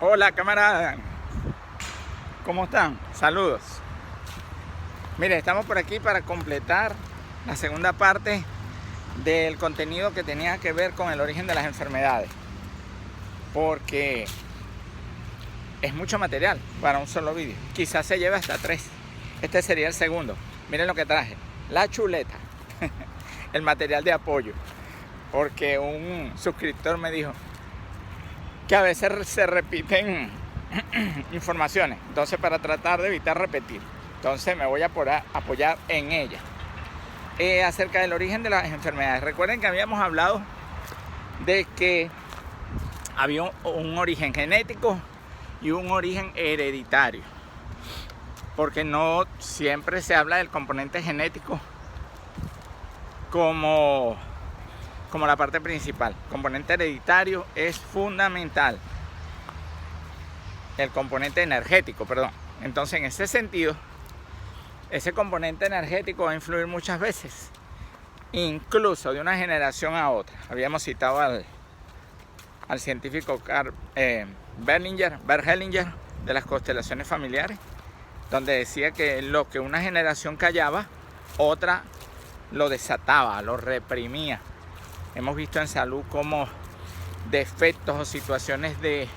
Hola camarada, ¿cómo están? Saludos. Mire, estamos por aquí para completar la segunda parte del contenido que tenía que ver con el origen de las enfermedades, porque es mucho material para un solo vídeo. Quizás se lleve hasta 3. Este sería el segundo. Miren lo que traje: la chuleta, el material de apoyo, porque un suscriptor me dijo que a veces se repiten informaciones, entonces para tratar de evitar repetir, entonces me voy a apoyar en ella. Acerca del origen de las enfermedades, recuerden que habíamos hablado de que había un origen genético y un origen hereditario, porque no siempre se habla del componente genético como la parte principal. El componente hereditario es fundamental. El componente energético, perdón. Entonces, en ese sentido, ese componente energético va a influir muchas veces, incluso de una generación a otra. Habíamos citado al científico Bert Hellinger, de las constelaciones familiares, donde decía que lo que una generación callaba, otra lo desataba, lo reprimía. Hemos visto en salud como defectos o situaciones de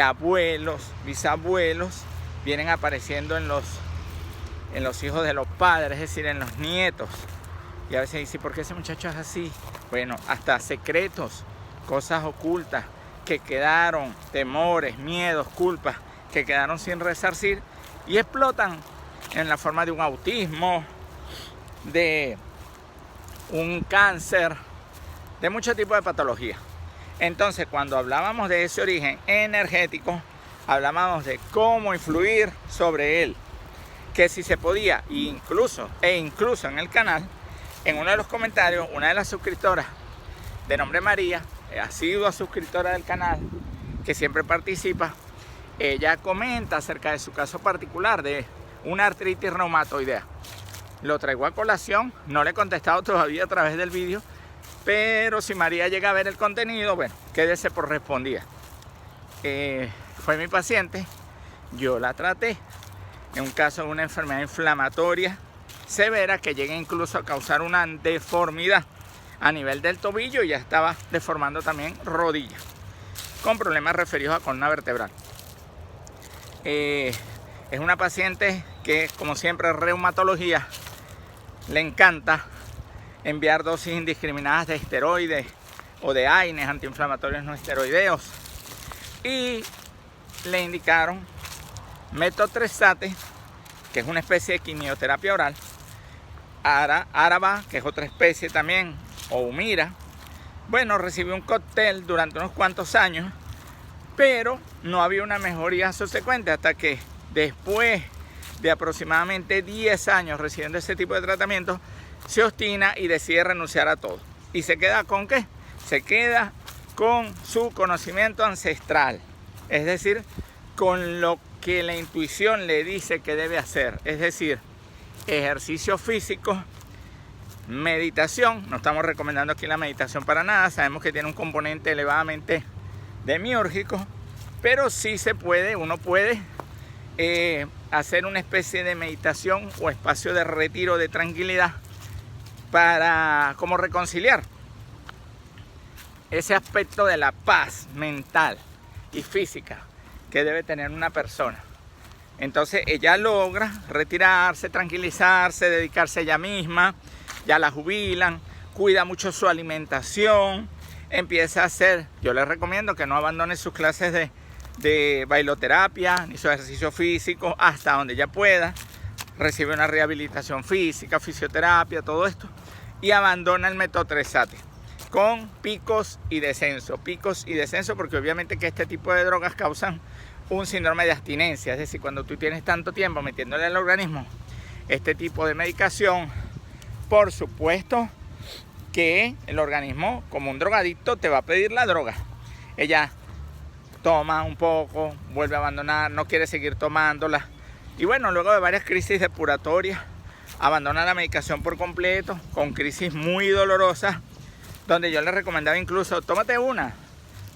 abuelos, bisabuelos, vienen apareciendo en los hijos de los padres, es decir, en los nietos. Y a veces dice, ¿por qué ese muchacho es así? Bueno, hasta secretos, cosas ocultas que quedaron, temores, miedos, culpas, que quedaron sin resarcir y explotan en la forma de un autismo, de un cáncer, de muchos tipos de patologías. Entonces, cuando hablábamos de ese origen energético, hablábamos de cómo influir sobre él, que si se podía, incluso en el canal, en uno de los comentarios, una de las suscriptoras de nombre María, asidua suscriptora del canal, que siempre participa, ella comenta acerca de su caso particular de una artritis reumatoidea. Lo traigo a colación, no le he contestado todavía a través del vídeo, pero si María llega a ver el contenido, bueno, quédese por respondida. Fue mi paciente, yo la traté en un caso de una enfermedad inflamatoria severa que llega incluso a causar una deformidad a nivel del tobillo, y ya estaba deformando también rodillas, con problemas referidos a columna vertebral. Es una paciente que, como siempre, reumatología, le encanta enviar dosis indiscriminadas de esteroides o de AINES, antiinflamatorios no esteroideos, y le indicaron metotrexate, que es una especie de quimioterapia oral, Araba, que es otra especie también, o Humira. Bueno, recibió un cóctel durante unos cuantos años, pero no había una mejoría subsecuente hasta que después de aproximadamente 10 años recibiendo ese tipo de tratamiento, se obstina y decide renunciar a todo. ¿Y se queda con qué? Se queda con su conocimiento ancestral, es decir, con lo que la intuición le dice que debe hacer, es decir, ejercicio físico, meditación. No estamos recomendando aquí la meditación para nada, sabemos que tiene un componente elevadamente demiúrgico, pero sí se puede, uno puede hacer una especie de meditación o espacio de retiro, de tranquilidad, para como reconciliar ese aspecto de la paz mental y física que debe tener una persona. Entonces ella logra retirarse, tranquilizarse, dedicarse a ella misma, ya la jubilan, cuida mucho su alimentación, empieza a hacer, yo les recomiendo que no abandone sus clases de bailoterapia ni su ejercicio físico hasta donde ella pueda, recibe una rehabilitación física, fisioterapia, todo esto, y abandona el metotrexate con picos y descensos, porque obviamente que este tipo de drogas causan un síndrome de abstinencia, es decir, cuando tú tienes tanto tiempo metiéndole al organismo este tipo de medicación, por supuesto que el organismo, como un drogadicto, te va a pedir la droga. Ella toma un poco, vuelve a abandonar, no quiere seguir tomándola, y bueno, luego de varias crisis depuratorias, abandona la medicación por completo, con crisis muy dolorosas, donde yo le recomendaba incluso, tómate una,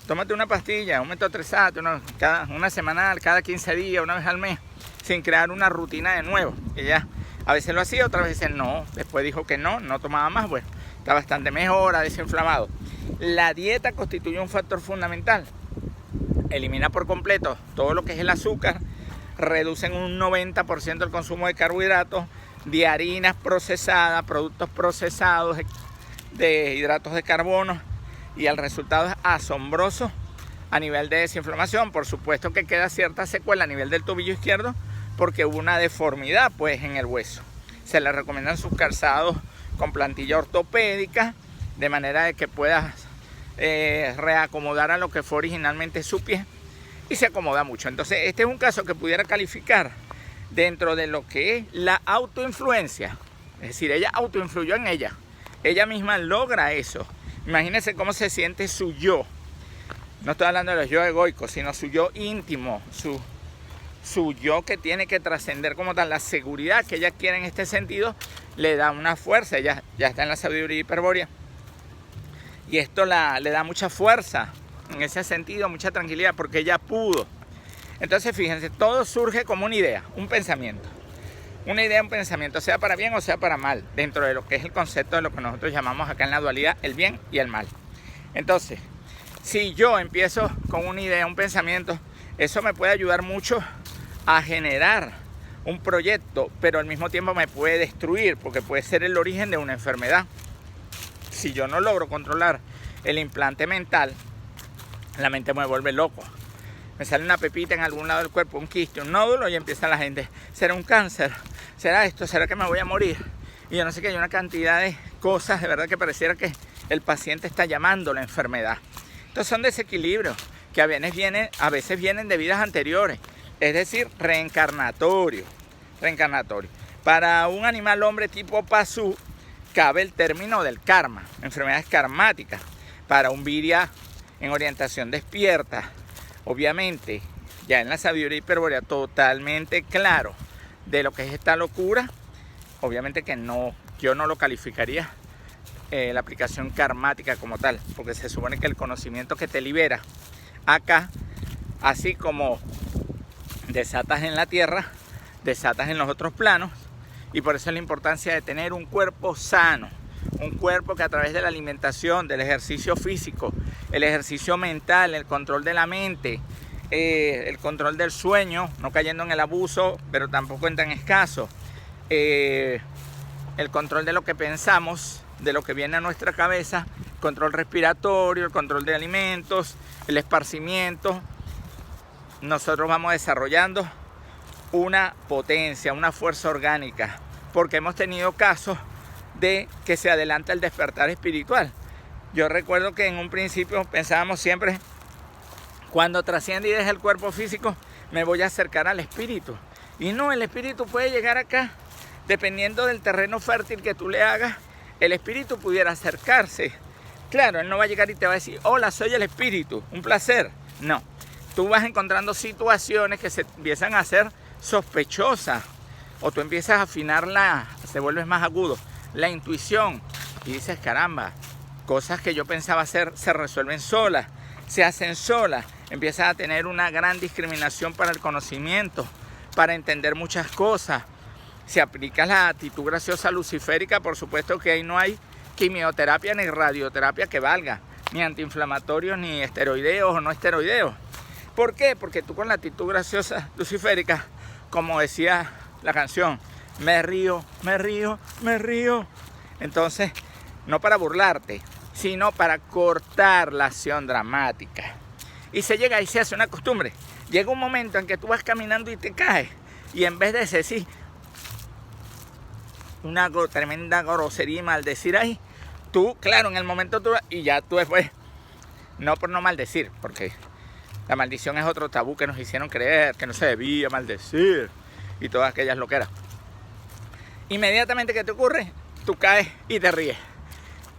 tómate una pastilla, un metotrexato, una semanal, cada 15 días, una vez al mes, sin crear una rutina de nuevo. Ella a veces lo hacía, otras veces no. Después dijo que no tomaba más. Bueno, está bastante mejor, ha desinflamado. La dieta constituye un factor fundamental. Elimina por completo todo lo que es el azúcar, reduce en un 90% el consumo de carbohidratos, de harinas procesadas, productos procesados, de hidratos de carbono, y el resultado es asombroso a nivel de desinflamación. Por supuesto que queda cierta secuela a nivel del tobillo izquierdo porque hubo una deformidad pues en el hueso. Se le recomiendan sus calzados con plantilla ortopédica de manera de que puedas reacomodar a lo que fue originalmente su pie, y se acomoda mucho. Entonces este es un caso que pudiera calificar dentro de lo que es la autoinfluencia. Es decir, ella autoinfluyó en ella. Ella misma logra eso. Imagínense cómo se siente su yo. No estoy hablando de los yo egoicos, sino su yo íntimo, su yo que tiene que trascender como tal. La seguridad que ella quiere en este sentido le da una fuerza. Ella ya está en la sabiduría hiperbórea. Y esto le da mucha fuerza en ese sentido, mucha tranquilidad, porque ella pudo. Entonces fíjense, todo surge como una idea, un pensamiento. Una idea, un pensamiento, sea para bien o sea para mal, dentro de lo que es el concepto de lo que nosotros llamamos acá en la dualidad el bien y el mal. Entonces, si yo empiezo con una idea, un pensamiento, eso me puede ayudar mucho a generar un proyecto, pero al mismo tiempo me puede destruir, porque puede ser el origen de una enfermedad. Si yo no logro controlar el implante mental, la mente me vuelve loco. Me sale una pepita en algún lado del cuerpo, un quiste, un nódulo, y empieza la gente, ¿será un cáncer? ¿Será esto? ¿Será que me voy a morir? Y yo no sé, que hay una cantidad de cosas, de verdad, que pareciera que el paciente está llamando la enfermedad. Entonces son desequilibrios que a veces vienen de vidas anteriores, es decir, reencarnatorio. Para un animal hombre tipo pasú cabe el término del karma, enfermedades karmáticas. Para un viria en orientación despierta, obviamente, ya en la sabiduría hiperbórea totalmente claro de lo que es esta locura, obviamente que yo no lo calificaría la aplicación karmática como tal, porque se supone que el conocimiento que te libera acá, así como desatas en la tierra, desatas en los otros planos, y por eso es la importancia de tener un cuerpo sano, un cuerpo que a través de la alimentación, del ejercicio físico, el ejercicio mental, el control de la mente, el control del sueño, no cayendo en el abuso, pero tampoco en tan escaso, el control de lo que pensamos, de lo que viene a nuestra cabeza, control respiratorio, el control de alimentos, el esparcimiento. Nosotros vamos desarrollando una potencia, una fuerza orgánica, porque hemos tenido casos de que se adelanta el despertar espiritual. Yo recuerdo que en un principio pensábamos siempre, cuando trasciende y deja el cuerpo físico, me voy a acercar al espíritu. Y no, el espíritu puede llegar acá, dependiendo del terreno fértil que tú le hagas, el espíritu pudiera acercarse. Claro, él no va a llegar y te va a decir, hola, soy el espíritu, un placer. No, tú vas encontrando situaciones que se empiezan a hacer sospechosas, o tú empiezas a afinar se vuelve más agudo, la intuición, y dices, caramba, cosas que yo pensaba hacer se resuelven solas, se hacen solas. Empiezas a tener una gran discriminación para el conocimiento, para entender muchas cosas. Si aplicas la actitud graciosa luciférica, por supuesto que ahí no hay quimioterapia ni radioterapia que valga, ni antiinflamatorios, ni esteroideos o no esteroideos. ¿Por qué? Porque tú con la actitud graciosa luciférica, como decía la canción, me río, me río, me río. Entonces, no para burlarte, sino para cortar la acción dramática. Y se llega y se hace una costumbre. Llega un momento en que tú vas caminando y te caes, y en vez de decir una tremenda grosería y maldecir ahí, tú, claro, en el momento tú, y ya tú después, no por no maldecir, porque la maldición es otro tabú que nos hicieron creer, que no se debía maldecir y todas aquellas loqueras. Inmediatamente que te ocurre, tú caes y te ríes.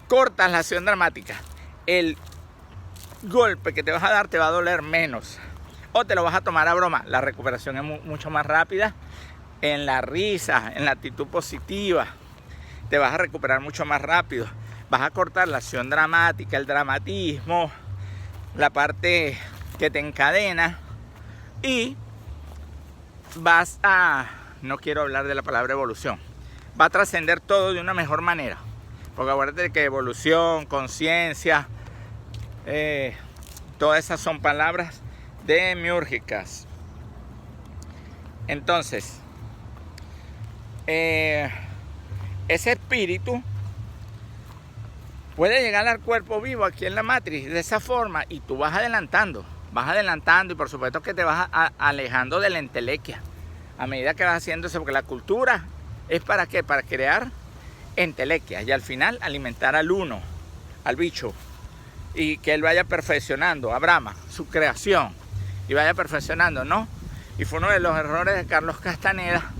Cortas la acción dramática. El golpe que te vas a dar te va a doler menos, o te lo vas a tomar a broma. La recuperación es mucho más rápida en la risa, en la actitud positiva. Te vas a recuperar mucho más rápido. Vas a cortar la acción dramática, el dramatismo, la parte que te encadena y vas a, no quiero hablar de la palabra evolución, va a trascender todo de una mejor manera. Porque acuérdate que evolución, conciencia, todas esas son palabras demiúrgicas. Entonces, ese espíritu puede llegar al cuerpo vivo aquí en la matriz de esa forma y tú vas adelantando y por supuesto que te vas alejando de la entelequia a medida que vas haciendo eso, porque la cultura es ¿para qué? Para crear entelequia y al final alimentar al uno, al bicho, y que él vaya perfeccionando a Brahma, su creación, y vaya perfeccionando, ¿no? Y fue uno de los errores de Carlos Castaneda.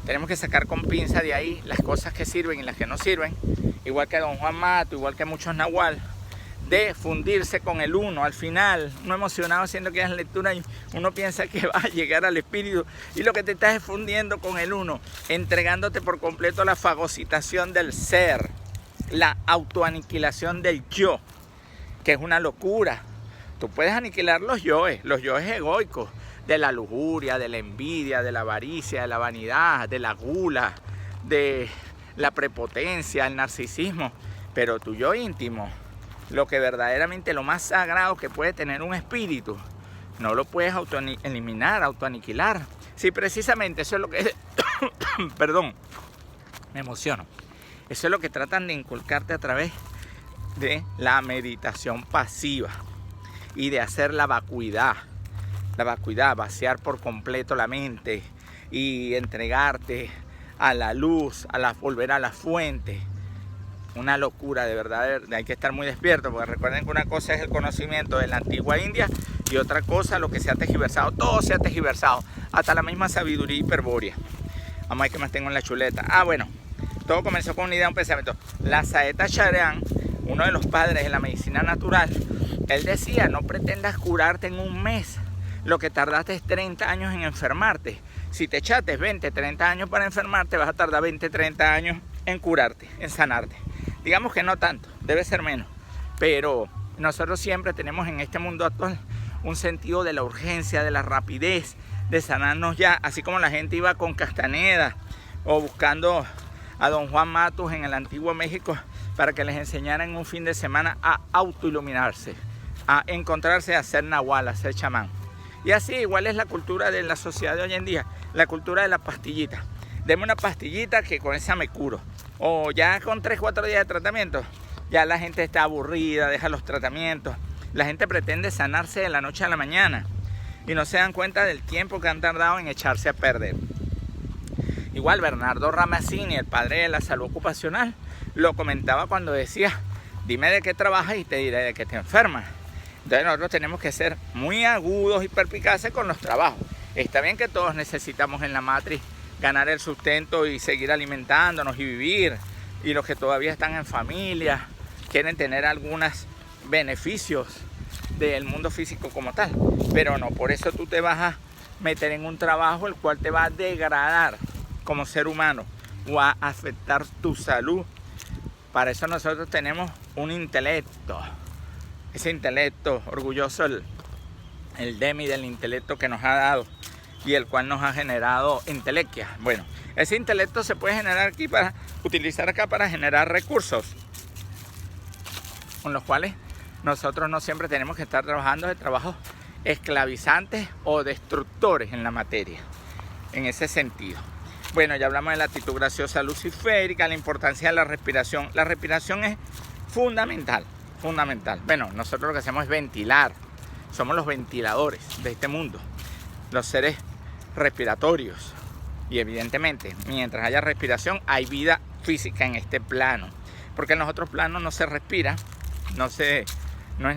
Tenemos que sacar con pinza de ahí las cosas que sirven y las que no sirven, igual que Don Juan Mato, igual que muchos nahual, de fundirse con el uno. Al final, no emocionado haciendo aquellas lecturas, uno piensa que va a llegar al espíritu y lo que te estás es fundiendo con el uno, entregándote por completo a la fagocitación del ser, la autoaniquilación del yo, que es una locura. Tú puedes aniquilar los yoes egoicos, de la lujuria, de la envidia, de la avaricia, de la vanidad, de la gula, de la prepotencia, el narcisismo, pero tu yo íntimo, lo que verdaderamente lo más sagrado que puede tener un espíritu, no lo puedes eliminar, autoaniquilar. Sí, precisamente eso es lo que perdón, me emociono. Eso es lo que tratan de inculcarte a través de la meditación pasiva y de hacer la vacuidad, vaciar por completo la mente y entregarte a la luz, volver a la fuente. Una locura, de verdad, hay que estar muy despierto, porque recuerden que una cosa es el conocimiento de la antigua India y otra cosa lo que se ha tergiversado, todo se ha tergiversado, hasta la misma sabiduría hiperbórea. Vamos a ver qué más tengo en la chuleta. Bueno, todo comenzó con una idea, un pensamiento. La Saeta Charean, uno de los padres de la medicina natural, él decía, no pretendas curarte en un mes, lo que tardaste es 30 años en enfermarte. Si te echaste 20, 30 años para enfermarte, vas a tardar 20, 30 años en curarte, en sanarte. Digamos que no tanto, debe ser menos. Pero nosotros siempre tenemos en este mundo actual un sentido de la urgencia, de la rapidez, de sanarnos ya. Así como la gente iba con Castaneda o buscando a Don Juan Matus en el antiguo México para que les enseñaran un fin de semana a autoiluminarse, a encontrarse, a ser nahual, a ser chamán. Y así igual es la cultura de la sociedad de hoy en día, la cultura de la pastillita. Deme una pastillita que con esa me curo. O ya con 3, 4 días de tratamiento, ya la gente está aburrida, deja los tratamientos. La gente pretende sanarse de la noche a la mañana y no se dan cuenta del tiempo que han tardado en echarse a perder. Igual Bernardo Ramazzini, el padre de la salud ocupacional, lo comentaba cuando decía, dime de qué trabajas y te diré de qué te enfermas. Entonces nosotros tenemos que ser muy agudos y perspicaces con los trabajos. Está bien que todos necesitamos en la matriz ganar el sustento y seguir alimentándonos y vivir. Y los que todavía están en familia quieren tener algunos beneficios del mundo físico como tal. Pero no, por eso tú te vas a meter en un trabajo el cual te va a degradar como ser humano o a afectar tu salud. Para eso nosotros tenemos un intelecto. Ese intelecto orgulloso, el demi del intelecto que nos ha dado y el cual nos ha generado intelequia. Bueno, ese intelecto se puede generar aquí utilizar acá para generar recursos con los cuales nosotros no siempre tenemos que estar trabajando de trabajos esclavizantes o destructores en la materia, en ese sentido. Bueno, ya hablamos de la actitud graciosa luciférica, la importancia de la respiración. La respiración es fundamental. Bueno, nosotros lo que hacemos es ventilar. Somos los ventiladores de este mundo, los seres respiratorios. Y evidentemente, mientras haya respiración, hay vida física en este plano. Porque en los otros planos no se respira, no es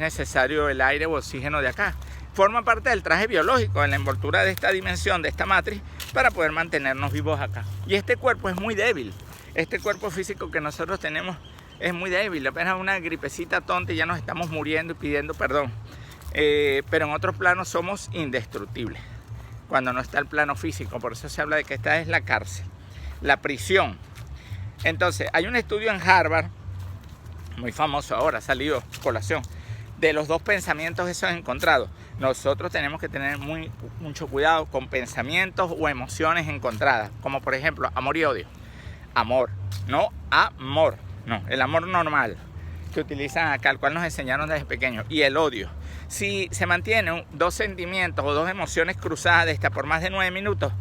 necesario el aire o oxígeno de acá. Forma parte del traje biológico, de la envoltura de esta dimensión, de esta matriz, para poder mantenernos vivos acá. Y este cuerpo es muy débil. Este cuerpo físico que nosotros tenemos es muy débil, apenas una gripecita tonta y ya nos estamos muriendo y pidiendo perdón. Pero en otros planos somos indestructibles, cuando no está el plano físico. Por eso se habla de que esta es la cárcel, la prisión. Entonces, hay un estudio en Harvard, muy famoso ahora, ha salido colación, de los dos pensamientos esos encontrados. Nosotros tenemos que tener mucho cuidado con pensamientos o emociones encontradas, como por ejemplo amor y odio. Amor, no amor, no, el amor normal que utilizan acá, el cual nos enseñaron desde pequeños, y el odio. Si se mantienen dos sentimientos o dos emociones cruzadas de esta por más de 9 minutos,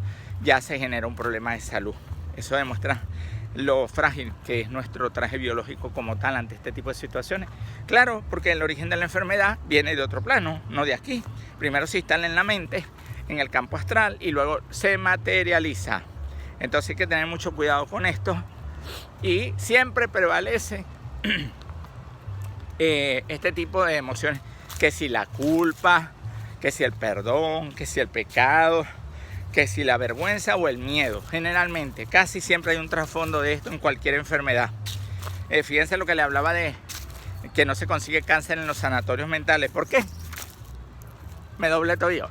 ya se genera un problema de salud. Eso demuestra lo frágil que es nuestro traje biológico como tal ante este tipo de situaciones. Claro, porque el origen de la enfermedad viene de otro plano, no de aquí. Primero se instala en la mente, en el campo astral, y luego se materializa. Entonces hay que tener mucho cuidado con esto, y siempre prevalece este tipo de emociones, que si la culpa, que si el perdón, que si el pecado, que si la vergüenza o el miedo. Generalmente, casi siempre hay un trasfondo de esto en cualquier enfermedad. Fíjense lo que le hablaba de que no se consigue cáncer en los sanatorios mentales. ¿Por qué? Me doblé todo yo.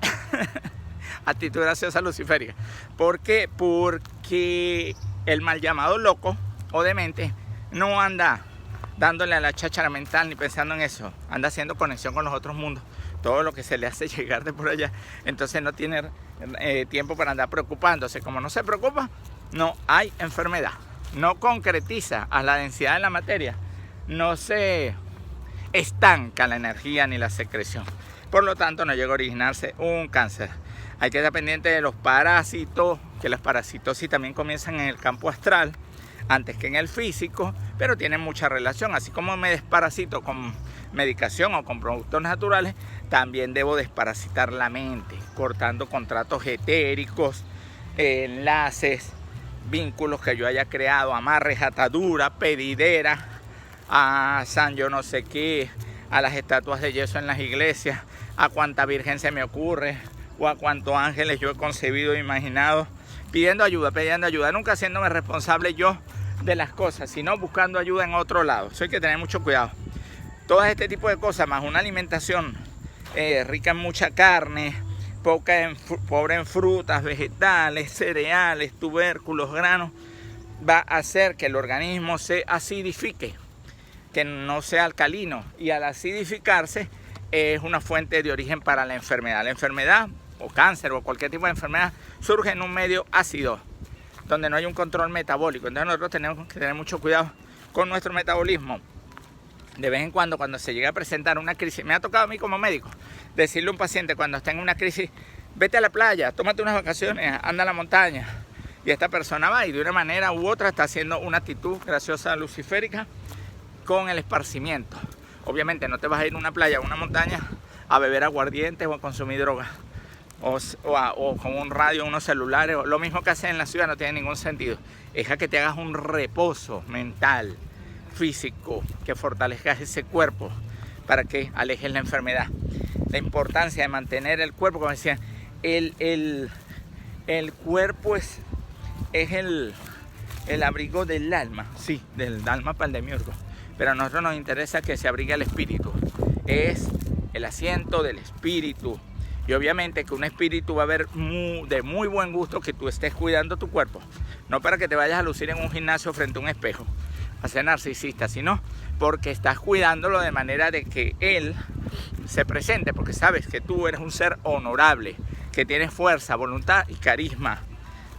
Actitud graciosa luciférica. ¿Por qué? Porque el mal llamado loco o demente no anda dándole a la cháchara mental ni pensando en eso. Anda haciendo conexión con los otros mundos. Todo lo que se le hace llegar de por allá. Entonces no tiene tiempo para andar preocupándose. Como no se preocupa, no hay enfermedad. No concretiza a la densidad de la materia. No se estanca la energía ni la secreción. Por lo tanto, no llega a originarse un cáncer. Hay que estar pendiente de los parásitos, que las parasitosis también comienzan en el campo astral antes que en el físico, pero tienen mucha relación. Así como me desparasito con medicación o con productos naturales, también debo desparasitar la mente, cortando contratos etéricos, enlaces, vínculos que yo haya creado, amarres, ataduras, pedideras, a San yo no sé qué, a las estatuas de yeso en las iglesias, a cuánta virgen se me ocurre, o a cuántos ángeles yo he concebido e imaginado, pidiendo ayuda, nunca haciéndome responsable yo de las cosas, sino buscando ayuda en otro lado. Eso hay que tener mucho cuidado. Todo este tipo de cosas, más una alimentación rica en mucha carne, pobre en frutas, vegetales, cereales, tubérculos, granos, va a hacer que el organismo se acidifique, que no sea alcalino, y al acidificarse es una fuente de origen para la enfermedad. La enfermedad o cáncer o cualquier tipo de enfermedad surge en un medio ácido, donde no hay un control metabólico. Entonces nosotros tenemos que tener mucho cuidado con nuestro metabolismo. De vez en cuando se llega a presentar una crisis, me ha tocado a mí como médico decirle a un paciente cuando está en una crisis: vete a la playa, tómate unas vacaciones, anda a la montaña. Y esta persona va y de una manera u otra está haciendo una actitud graciosa luciférica con el esparcimiento. Obviamente no te vas a ir a una playa o a una montaña a beber aguardientes o a consumir drogas, o con un radio, unos celulares, o lo mismo que haces en la ciudad. No tiene ningún sentido. Es a que te hagas un reposo mental, físico, que fortalezcas ese cuerpo para que alejes la enfermedad. La importancia de mantener el cuerpo, como decía, el cuerpo es el abrigo del alma, sí, del alma para el demiurgo, pero a nosotros nos interesa que se abrigue el espíritu. Es el asiento del espíritu, y obviamente que un espíritu va a ver de muy buen gusto que tú estés cuidando tu cuerpo, no para que te vayas a lucir en un gimnasio frente a un espejo a ser narcisista, sino porque estás cuidándolo de manera de que él se presente, porque sabes que tú eres un ser honorable, que tienes fuerza, voluntad y carisma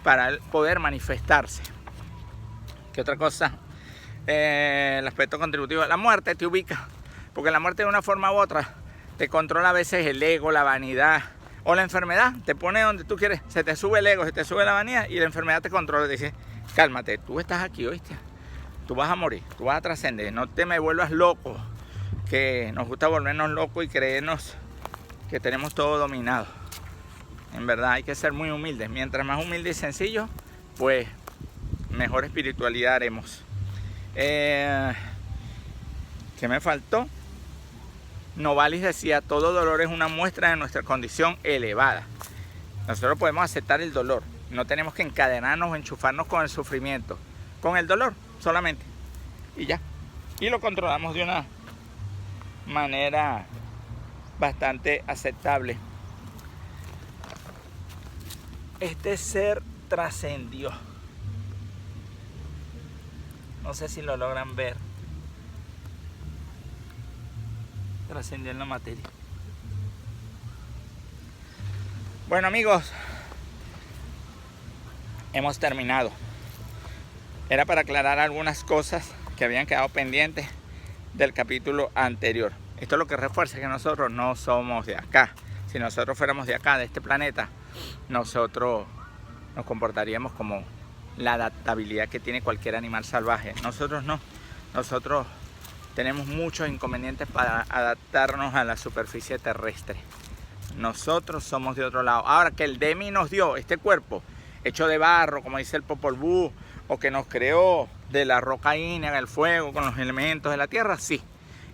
para poder manifestarse. ¿Qué otra cosa? El aspecto contributivo. La muerte te ubica, porque la muerte de una forma u otra te controla a veces el ego, la vanidad o la enfermedad. Te pone donde tú quieres, se te sube el ego, se te sube la vanidad y la enfermedad te controla. Te dice: cálmate, tú estás aquí, ¿oíste? Tú vas a morir, tú vas a trascender, no te me vuelvas loco, que nos gusta volvernos locos y creernos que tenemos todo dominado. En verdad hay que ser muy humildes. Mientras más humildes y sencillos, pues mejor espiritualidad haremos. ¿Qué me faltó? Novalis decía: todo dolor es una muestra de nuestra condición elevada. Nosotros podemos aceptar el dolor, no tenemos que encadenarnos o enchufarnos con el sufrimiento, con el dolor solamente, y ya. Y lo controlamos de una manera bastante aceptable. Este ser trascendió. No sé si lo logran ver. trascendió en la materia. Bueno, amigos, hemos terminado. Era para aclarar algunas cosas que habían quedado pendientes del capítulo anterior. Esto lo que refuerza que nosotros no somos de acá. Si nosotros fuéramos de acá, de este planeta, nosotros nos comportaríamos como la adaptabilidad que tiene cualquier animal salvaje. Nosotros no. Nosotros tenemos muchos inconvenientes para adaptarnos a la superficie terrestre. Nosotros somos de otro lado. Ahora que el Demi nos dio este cuerpo hecho de barro, como dice el Popol Vuh, o que nos creó de la roca ígnea, el fuego, con los elementos de la tierra, sí.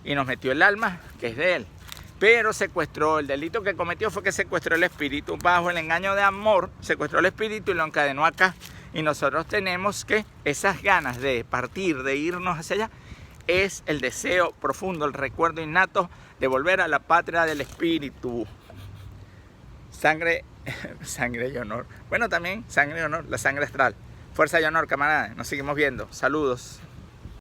Y nos metió el alma, que es de él. Pero secuestró, el delito que cometió fue que secuestró el espíritu. Bajo el engaño de amor, secuestró el espíritu y lo encadenó acá. Y nosotros tenemos que, esas ganas de partir, de irnos hacia allá, es el deseo profundo, el recuerdo innato de volver a la patria del espíritu. Sangre y honor. Bueno, también sangre y honor, la sangre astral. Fuerza y honor, camaradas. Nos seguimos viendo. Saludos.